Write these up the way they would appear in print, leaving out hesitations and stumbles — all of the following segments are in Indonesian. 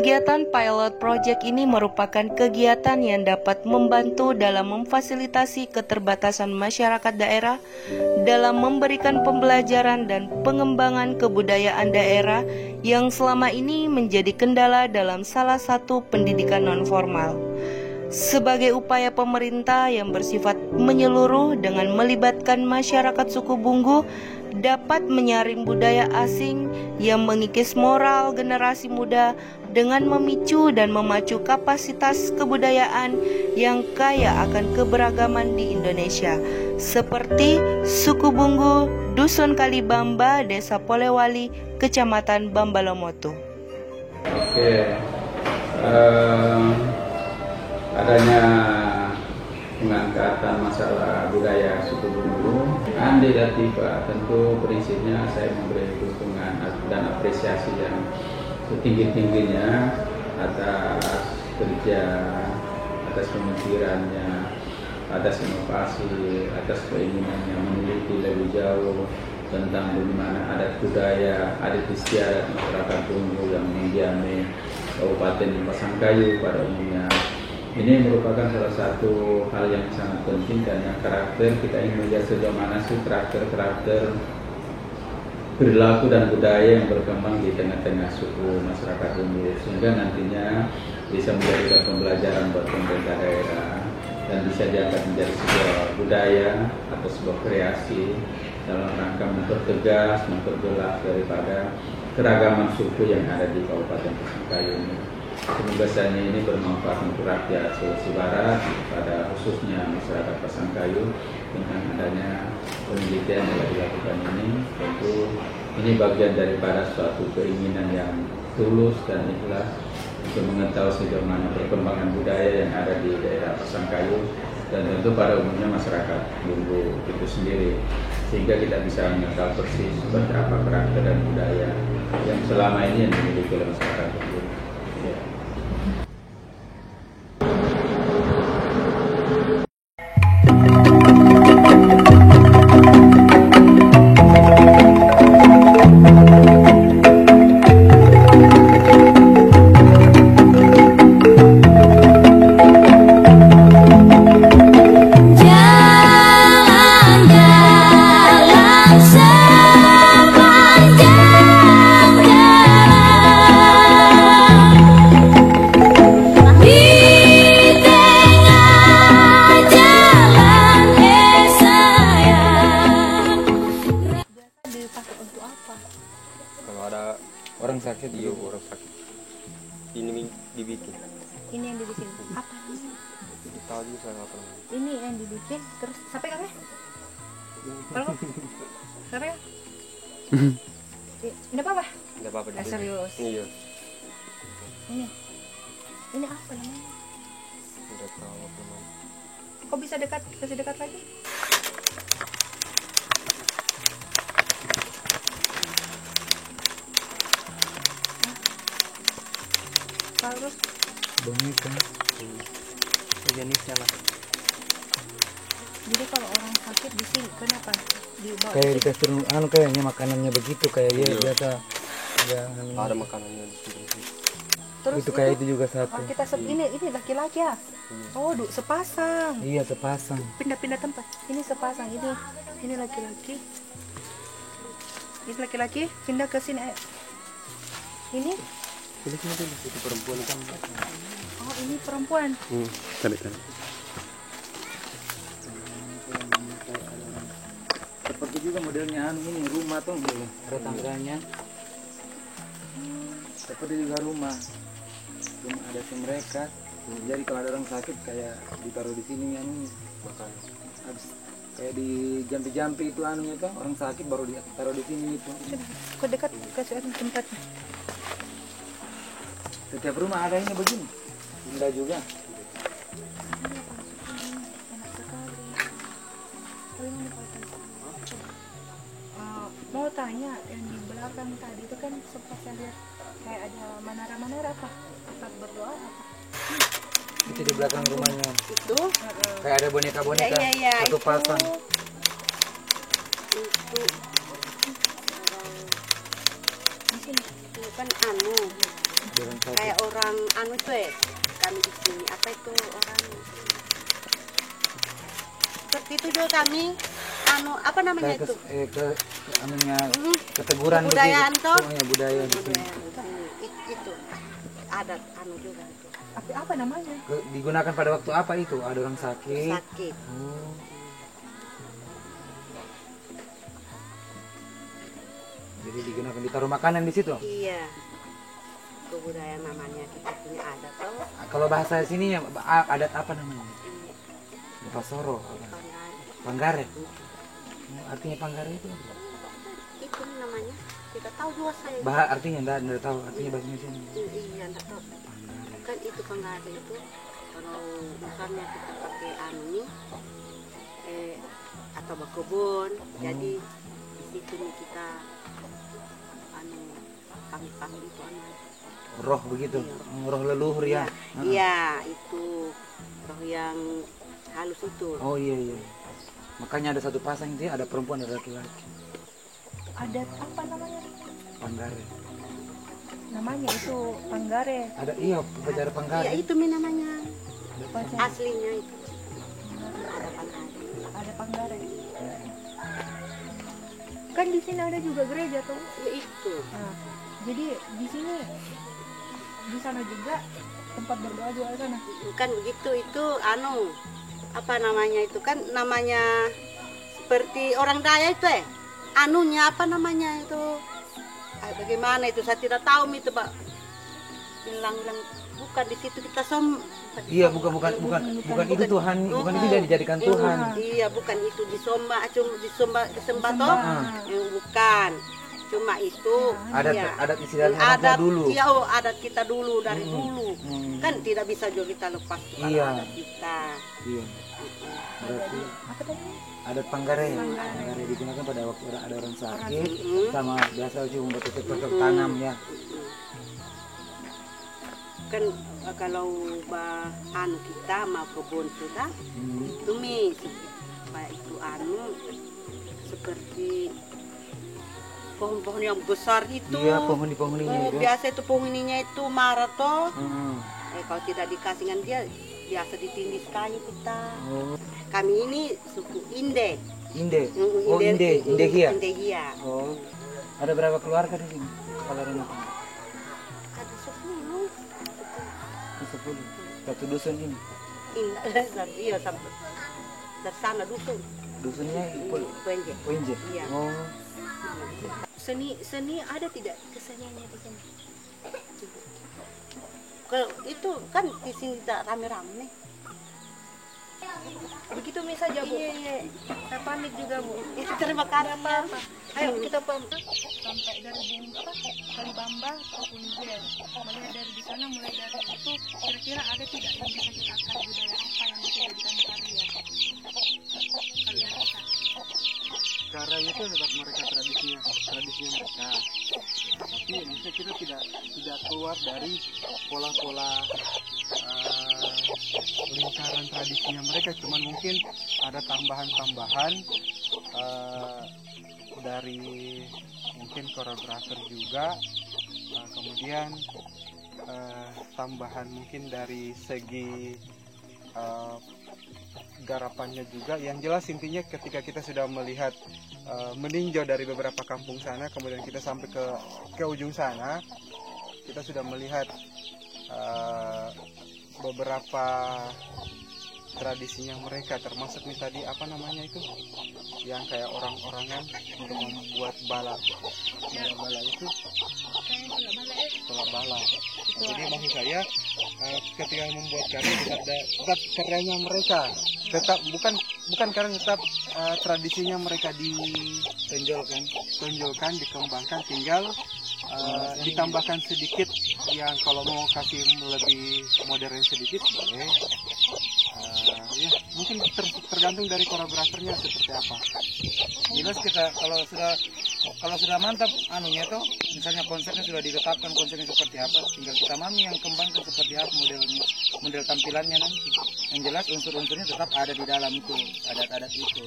Kegiatan pilot project ini merupakan kegiatan yang dapat membantu dalam memfasilitasi keterbatasan masyarakat daerah dalam memberikan pembelajaran dan pengembangan kebudayaan daerah yang selama ini menjadi kendala dalam salah satu pendidikan nonformal. Sebagai upaya pemerintah yang bersifat menyeluruh dengan melibatkan masyarakat suku Bunggu dapat menyaring budaya asing yang mengikis moral generasi muda dengan memicu dan memacu kapasitas kebudayaan yang kaya akan keberagaman di Indonesia, seperti suku Bunggu, Dusun Kalibamba, Desa Polewali, Kecamatan Bambalomoto. Oke, adanya pengangkatan masalah budaya suku Bunggu, Andi dan Tiba, tentu prinsipnya saya memberi dukungan dan apresiasi yang setinggi-tingginya atas kerja, atas pemikirannya, atas inovasi, atas keinginannya meneliti lebih jauh tentang bagaimana adat budaya, adat istiadat masyarakat Bunggu yang mendiami Kabupaten Pasangkayu pada umumnya. Ini merupakan salah satu hal yang sangat penting karena karakter kita ingin melihat sejauh mana sih karakter perilaku dan budaya yang berkembang di tengah-tengah suku masyarakat Bunggu, sehingga nantinya bisa menjadikan pembelajaran buat pemerintah daerah dan bisa diangkat menjadi sebuah budaya atau sebuah kreasi dalam rangka mempertegas, memperjelas daripada keragaman suku yang ada di Kabupaten Pasangkayu ini. Semoga saja ini bermanfaat untuk rakyat Sulawesi Barat, pada khususnya masyarakat Pasangkayu, dengan adanya penelitian yang dilakukan ini. Tentu ini bagian daripada suatu keinginan yang tulus dan ikhlas untuk mengetahui sejauh mana perkembangan budaya yang ada di daerah Pasangkayu dan tentu pada umumnya masyarakat Bunggu itu sendiri, sehingga kita bisa mengenal persis seperti apa karakter dan budaya yang selama ini yang dimiliki oleh masyarakat Bunggu. Orang sakit, iya orang sakit. Ini dibikin. Ini yang dibikin. Apa ini? Tahu juga saya apa. Ini yang dibikin terus sampai kapan? Kalau sampai ya? Ini apa? Enggak apa-apa. Serius. Iya. Ini apa namanya? Enggak tahu apa namanya. Kok bisa dekat? Kasih dekat lagi? Terus boneka jenisnya lah. Jadi kalau orang sakit di sini kenapa dibawa? Kayak dikasih kayaknya makanannya begitu kayak dia biasa ya, ada makanannya di sini. Terus itu kayak itu juga satu. Oh, kita ini laki-laki ya? Oh, sepasang. Iya, sepasang. Pindah-pindah tempat. Ini sepasang, ini laki-laki. Ini laki-laki pindah ke sini. Ini Itu perempuan kan. oh, ini perempuan. Tadi. Seperti juga modelnya ini rumah tuh, ada tangganya. Seperti juga rumah ada mereka. Jadi kalau ada orang sakit kayak ditaruh di sini Makan. habis kayak di jampi-jampi itu anunya tuh, orang sakit baru ditaruh di sini itu. Kok dekat kasih tempatnya. Setiap rumah ada ini begini. Indah juga. Mau tanya yang di belakang tadi itu kan sempat saya lihat kayak ada menara-menara apa? Tempat berdoa apa? Itu di belakang rumahnya. Itu Kayak ada boneka-boneka Iya, satu itu. pasang. Itu di sini. Itu kan anu Orang sakit. kayak orang anu tuh kami di sini apa itu orang seperti itu juga kami anu apa namanya Kayak itu anunya Hmm, keteguran kebudayaan begitu. toh. Oh, ya, budaya di sini. Itu adat anu juga itu Apa namanya? Digunakan pada waktu apa itu? Ada orang sakit. sakit. Oh. Jadi digunakan ditaruh makanan di situ. Iya, kebudayaan namanya kita punya adat toh. Kalau bahasa sini adat apa namanya? Pasoro. Apa? Panggare. Oh, artinya panggare itu? Apa? Itu namanya kita tahu juga saya. Artinya enggak tahu artinya bahasa Indonesia. Iya, enggak tahu. Kan itu panggare itu kalau misalnya kita pakai anu nih atau berkebun, jadi di situ nih kita anu panggil itu anu. Roh begitu. Roh leluhur ya. Iya, itu roh yang halus itu. Oh iya. Makanya ada satu pasang itu ada perempuan ada laki-laki. Adat apa namanya? Panggare. Namanya itu Panggare. Ada upacara panggare. Iya, itu namanya. Upacara. Aslinya itu. Ada Panggare. Kan di sini ada juga gereja tuh. Ya itu. Nah, jadi di sini di sana juga tempat berdoa juga di sana. Kan begitu itu anu apa namanya itu kan namanya seperti orang Daya itu anunya apa namanya itu bagaimana itu saya tidak tahu itu Pak bilang bukan di situ kita Iya bukan itu Tuhan bukan itu dijadikan Tuhan. Iya bukan itu disembah toh bukan cuma itu adat istilahnya dulu. Iya adat kita dulu dari dulu kan tidak bisa juga kita lepas adat kita. Iya. Berarti Apa tadi? adat panggare digunakan pada waktu ada orang sakit sama biasa cuma bercocok tanam ya. Kan kalau anu kita mau kebun sudah tumis itu anu seperti pohon-pohon yang besar itu. Iya, pohon ini. Biasa itu pohon ininya itu marah toh. Kalau tidak dikasihkan dia biasa ditindis kayu kita. Kami ini suku Inde. Oh, Indehia. Indehia. Oh. Ada berapa keluarga di sini? Kalau rumah kamu? Ada 10. 10. Satu dusun ini. Iya, sampai dari sana dusun. Dusunnya Wenje. Iya. Oh. Seni ada tidak keseniannya di sini? Kalau itu kan di sini tidak rame-rame. Begitu saja Bu. Iya. Saya pamit juga Bu. Itu terima kasih. Apa? Ayo kita sampai dari Kalibamba ke Punjen. Mulai dari di sana, mulai dari itu kira-kira ada tidak yang bisa kita angkat budaya apa yang bisa dijadikan karya? Karya kita. Karena itu tetap mereka tradisinya mereka. Tapi bisa kita tidak keluar dari pola-pola lingkaran tradisinya mereka. Cuman mungkin ada tambahan-tambahan dari mungkin koreografer juga. Kemudian tambahan mungkin dari segi garapannya juga. Yang jelas intinya ketika kita sudah melihat meninjau dari beberapa kampung sana, kemudian kita sampai ke ujung sana, kita sudah melihat beberapa tradisinya mereka, termasuk nih tadi apa namanya itu yang kayak orang-orangan untuk membuat bala itu tolak bala. Jadi maksud saya ketika membuat karya tetap karyanya mereka, tetap bukan karena tetap tradisinya mereka ditonjolkan, dikembangkan, tinggal ditambahkan sedikit yang kalau mau kasih lebih modern sedikit boleh. Ya mungkin tergantung dari koreografernya seperti apa. Jelas kita kalau sudah mantap anunya tuh, misalnya konsepnya sudah ditetapkan konsepnya seperti apa, tinggal kita mami yang kembangkan seperti apa model tampilannya nanti. Yang jelas unsur-unsurnya tetap ada di dalam itu, adat-adat itu.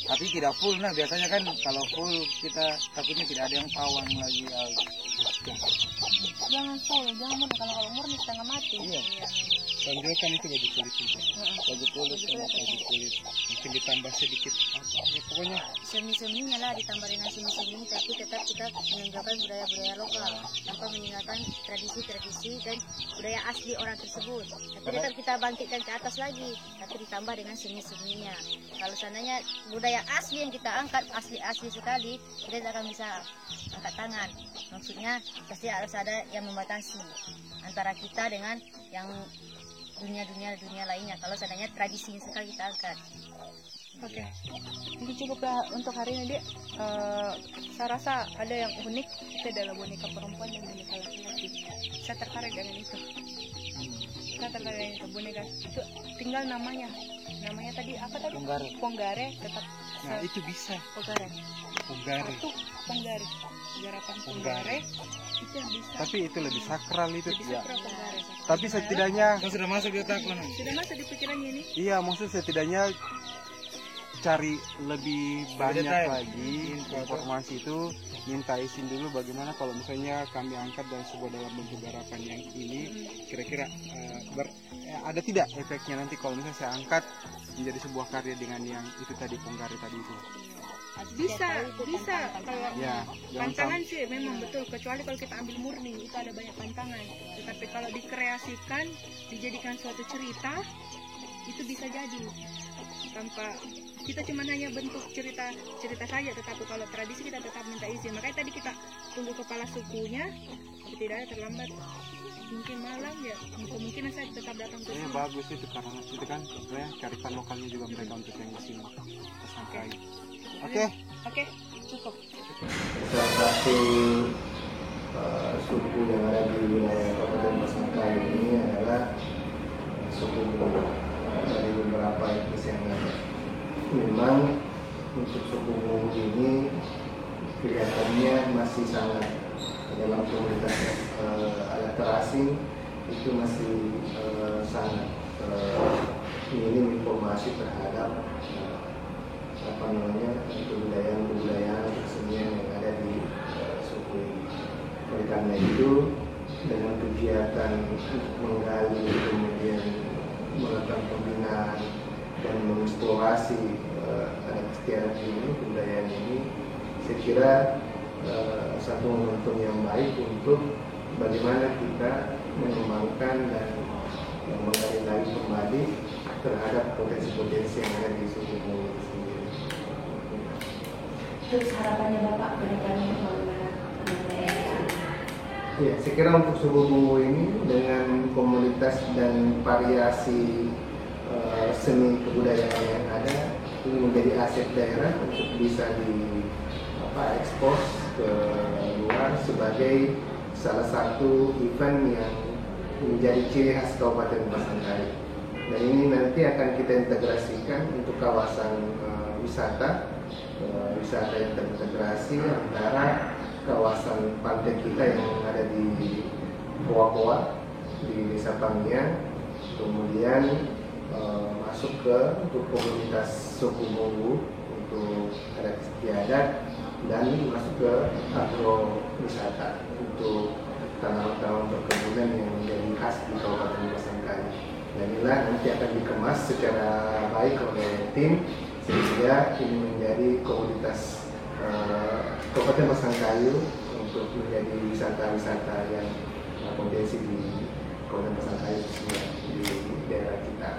Tapi tidak full, nah biasanya kan kalau full kita takutnya tidak ada yang pawang lagi. jangan full, jangan murni. Kalau murni setengah mati. Iya. Tonjolkan itu baju kulit itu. Baju kulit sama baju kulit. Mungkin ditambah sedikit apa ya, pokoknya Semi-seminya lah ditambah dengan semi-semi, tapi tetap kita menunjukkan budaya-budaya lokal tanpa meninggalkan tradisi-tradisi dan budaya asli orang tersebut. Tapi tetap kita bangkitkan ke atas lagi, tapi ditambah dengan semi-seminya. Kalau seandainya budaya asli yang kita angkat asli-asli sekali, kita tidak akan bisa angkat tangan. Maksudnya pasti harus ada yang membatasi antara kita dengan yang dunia lainnya. Kalau seandainya tradisinya sekali kita angkat. Oke, ini cukup lah untuk hari ini, Dek. Saya rasa ada yang unik, itu adalah boneka perempuan dan boneka laki-laki. Saya tertarik dengan itu. Boneka itu tinggal namanya tadi apa tadi? Ponggare tetap. nah itu bisa. Ponggare. Ponggare. Ponggare. Garapan Ponggare itu yang bisa. Tapi itu lebih sakral itu ya. Ponggare. Tapi setidaknya sudah masuk di otak mana? Sudah masuk di pikirannya ini. Iya, maksud setidaknya cari lebih banyak lagi informasi itu, minta izin dulu bagaimana kalau misalnya kami angkat dan sebuah dalam bentuk garapan yang ini kira-kira ada tidak efeknya nanti kalau misalnya saya angkat menjadi sebuah karya dengan yang itu tadi Ponggare tadi itu. Bisa kalau Ya, pantangan sih memang betul, kecuali kalau kita ambil murni itu ada banyak pantangan. Tetapi kalau dikreasikan, dijadikan suatu cerita, itu bisa jadi tanpa kita cuma hanya bentuk cerita saja. Tetapi kalau tradisi kita tetap minta izin. Makanya tadi kita tunggu kepala sukunya, tapi tidak ada terlambat. Mungkin malam ya, kemungkinan saya tetap datang ke sini. Bagus itu karena itu kan sebenarnya kearifan lokalnya juga mereka untuk yang di sini. Oke, cukup. Salah satu suku yang ada di wilayah Kabupaten Pasangkayu ini adalah suku Mulu. Dari beberapa etnis yang ada. Memang untuk suku Mulu ini kelihatannya masih sangat dalam komunitas alat terasing itu masih sangat minim informasi terhadap kebudayaan kesenian yang ada di suku ini. Oleh karena itu dengan kegiatan menggali kemudian melakukan pembinaan dan mengeksplorasi adat istiadat ini, kebudayaan ini, saya kira satu momentum yang baik untuk bagaimana kita mengembangkan dan menggali lagi kembali terhadap potensi-potensi yang ada di suku Mulu itu sendiri. Terus harapannya Bapak berikan bagaimana? Ya, saya kira untuk suku Mulu ini dengan komunitas dan variasi seni kebudayaan yang ada ini menjadi aset daerah untuk bisa diekspos ke luar sebagai salah satu event yang menjadi ciri khas Kabupaten Pasangkayu. Dan ini nanti akan kita integrasikan untuk kawasan wisata yang terintegrasi antara kawasan pantai kita yang ada di Poa-Poa di Desa Pamian, kemudian masuk ke untuk komunitas suku Mulu untuk adat istiadat dan masuk ke agrowisata untuk tanaman-tanaman perkebunan yang menjadi khas di Kabupaten Pasangkayu. Dan inilah nanti akan dikemas secara baik oleh tim sehingga ini menjadi komunitas Kabupaten Pasangkayu untuk menjadi wisata-wisata yang potensi di Kabupaten Pasangkayu di daerah kita.